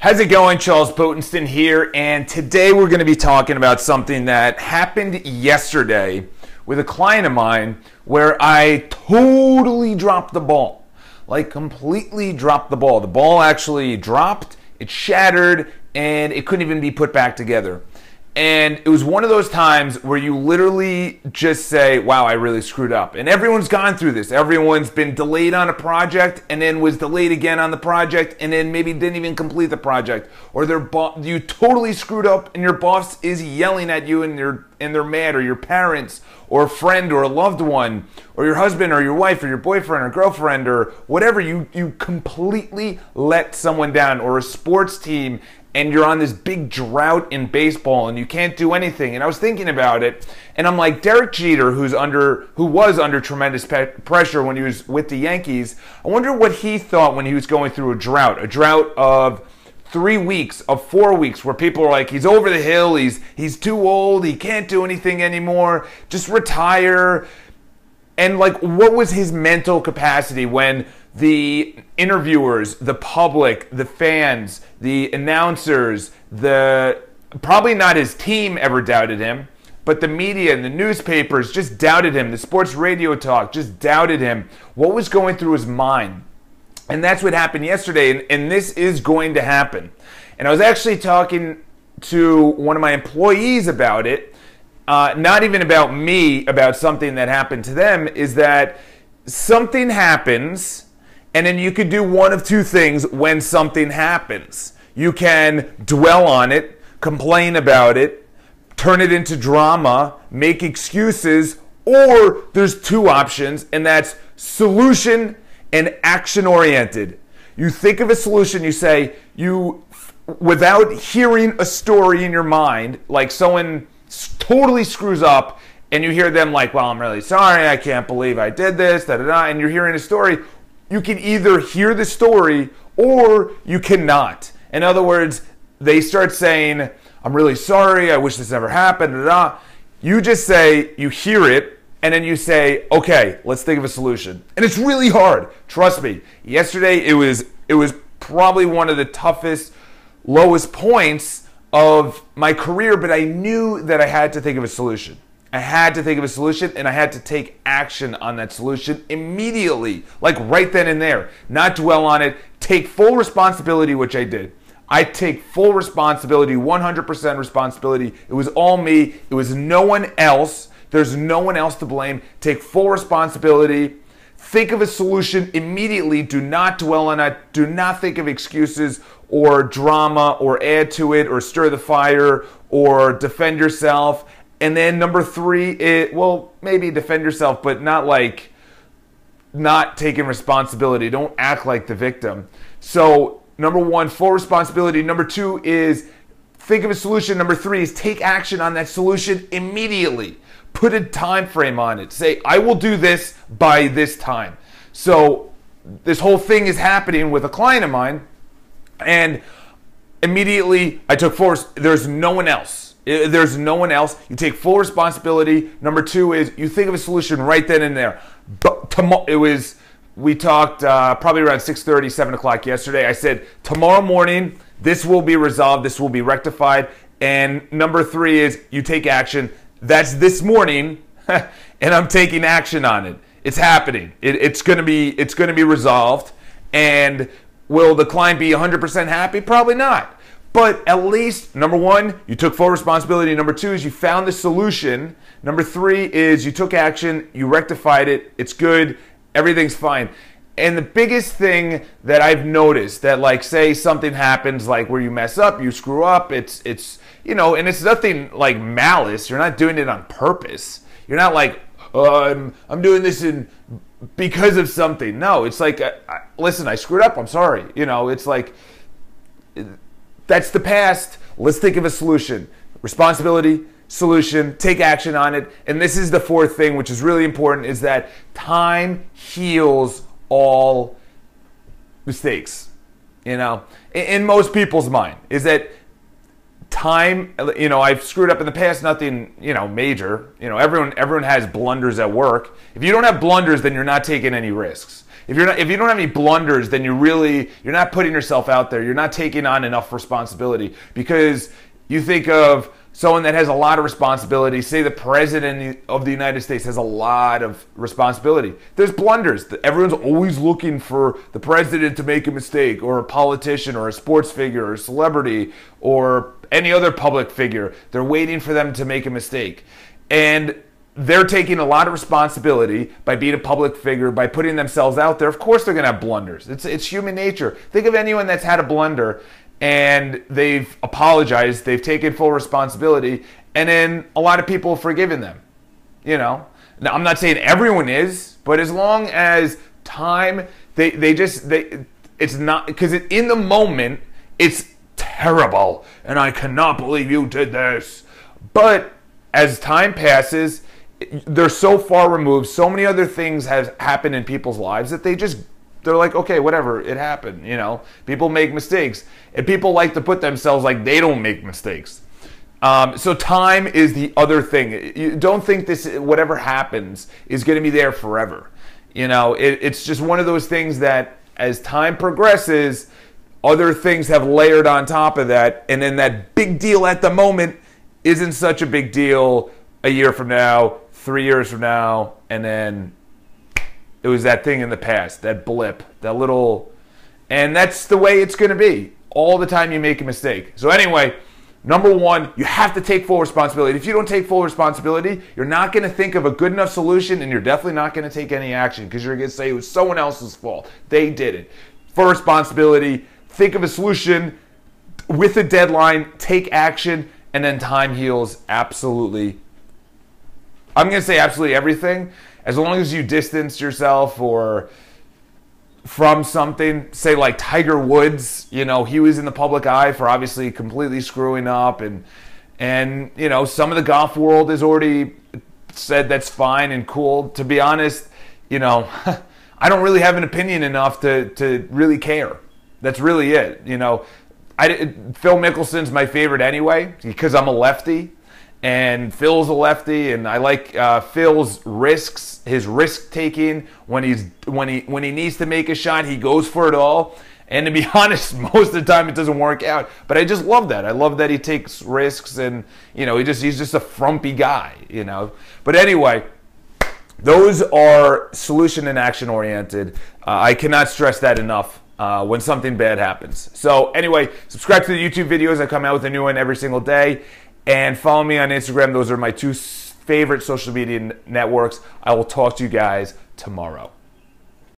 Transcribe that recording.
How's it going? Charles Potenston here, and today we're going to be talking about something that happened yesterday with a client of mine where I totally dropped the ball. Like, completely dropped the ball. The ball actually dropped, it shattered, and it couldn't even be put back together. And it was one of those times where you literally just say, wow, I really screwed up. And everyone's gone through this. Everyone's been delayed on a project and then was delayed again on the project and then maybe didn't even complete the project. Or you totally screwed up and your boss is yelling at you and they're mad, or your parents or a friend or a loved one or your husband or your wife or your boyfriend or girlfriend or whatever. You completely let someone down, or a sports team, and you're on this big drought in baseball and you can't do anything. And I was thinking about it, and I'm like, Derek Jeter, who was under tremendous pressure when he was with the Yankees, I wonder what he thought when he was going through a drought of 3 weeks, of 4 weeks, where people are like, he's over the hill, he's too old, he can't do anything anymore, just retire. And like, what was his mental capacity when the interviewers, the public, the fans, the announcers, probably not his team ever doubted him, but the media and the newspapers just doubted him. The sports radio talk just doubted him. What was going through his mind? And that's what happened yesterday, and this is going to happen. And I was actually talking to one of my employees about it, not even about me, about something that happened to them, is that something happens, and then you could do one of two things when something happens. You can dwell on it, complain about it, turn it into drama, make excuses, or there's two options, and that's solution and action-oriented. You think of a solution, you say, without hearing a story in your mind, like someone totally screws up, and you hear them like, well, I'm really sorry, I can't believe I did this, and you're hearing a story. You can either hear the story or you cannot. In other words, they start saying, I'm really sorry, I wish this never happened, You just say, you hear it, and then you say, okay, let's think of a solution. And it's really hard. Trust me. Yesterday, it was probably one of the toughest, lowest points of my career, but I knew that I had to think of a solution. I had to think of a solution, and I had to take action on that solution immediately, like right then and there. Not dwell on it. Take full responsibility, which I did. I take full responsibility, 100% responsibility. It was all me. It was no one else. There's no one else to blame. Take full responsibility. Think of a solution immediately. Do not dwell on it. Do not think of excuses or drama or add to it or stir the fire or defend yourself. And then number three, maybe defend yourself, but not taking responsibility. Don't act like the victim. So number one, full responsibility. Number two is think of a solution. Number three is take action on that solution immediately. Put a time frame on it. Say, I will do this by this time. So this whole thing is happening with a client of mine, and immediately I took full. There's no one else. There's no one else. You take full responsibility. Number two is you think of a solution right then and there. But we talked probably around 6:30, 7 o'clock yesterday. I said, tomorrow morning, this will be resolved. This will be rectified. And number three is you take action. That's this morning, and I'm taking action on it. It's happening. It's going to be resolved. And will the client be 100% happy? Probably not. But at least, number one, you took full responsibility. Number two is you found the solution. Number three is you took action, you rectified it, it's good, everything's fine. And the biggest thing that I've noticed that, like, say something happens, like where you mess up, you screw up, it's and it's nothing like malice. You're not doing it on purpose. You're not like, oh, I'm doing this because of something. No, it's like, listen, I screwed up, I'm sorry. It's like, that's the past. Let's think of a solution. Responsibility, solution, take action on it. And this is the fourth thing, which is really important, is that time heals all mistakes. In most people's mind, is that time, I've screwed up in the past, nothing, major. Everyone has blunders at work. If you don't have blunders, then you're not taking any risks. if you don't have any blunders, then you're not putting yourself out there. You're not taking on enough responsibility, because you think of someone that has a lot of responsibility. Say the president of the United States has a lot of responsibility. There's blunders. Everyone's always looking for the president to make a mistake, or a politician, or a sports figure, or a celebrity, or any other public figure. They're waiting for them to make a mistake. And they're taking a lot of responsibility by being a public figure, by putting themselves out there. Of course they're going to have blunders. It's human nature. Think of anyone that's had a blunder and they've apologized, they've taken full responsibility, and then a lot of people have forgiven them. You know? Now, I'm not saying everyone is, but as long as time, it's not, because in the moment, it's terrible, and I cannot believe you did this. But as time passes, they're so far removed, so many other things have happened in people's lives that they're like, okay, whatever, it happened, you know. People make mistakes, and people like to put themselves like they don't make mistakes. So time is the other thing. You don't think whatever happens is going to be there forever. You know, it's just one of those things that as time progresses, other things have layered on top of that, and then that big deal at the moment isn't such a big deal a year from now, 3 years from now, and then it was that thing in the past, that blip, that little, and that's the way it's going to be all the time you make a mistake. So anyway, number one, you have to take full responsibility. If you don't take full responsibility, you're not going to think of a good enough solution, and you're definitely not going to take any action, because you're going to say it was someone else's fault. They did it. Full responsibility, think of a solution with a deadline, take action, and then time heals absolutely. I'm going to say absolutely everything. As long as you distance yourself or from something, say like Tiger Woods, you know, he was in the public eye for obviously completely screwing up, and you know, some of the golf world has already said that's fine and cool. To be honest, you know, I don't really have an opinion enough to really care. That's really it. You know, Phil Mickelson's my favorite anyway, because I'm a lefty. And Phil's a lefty, and I like Phil's risks, his risk taking. When he needs to make a shot, he goes for it all. And to be honest, most of the time it doesn't work out. But I just love that. I love that he takes risks, and you know, he's just a frumpy guy, you know. But anyway, those are solution and action oriented. I cannot stress that enough. When something bad happens. So anyway, subscribe to the YouTube videos. I come out with a new one every single day. And follow me on Instagram. Those are my two favorite social media networks. I will talk to you guys tomorrow.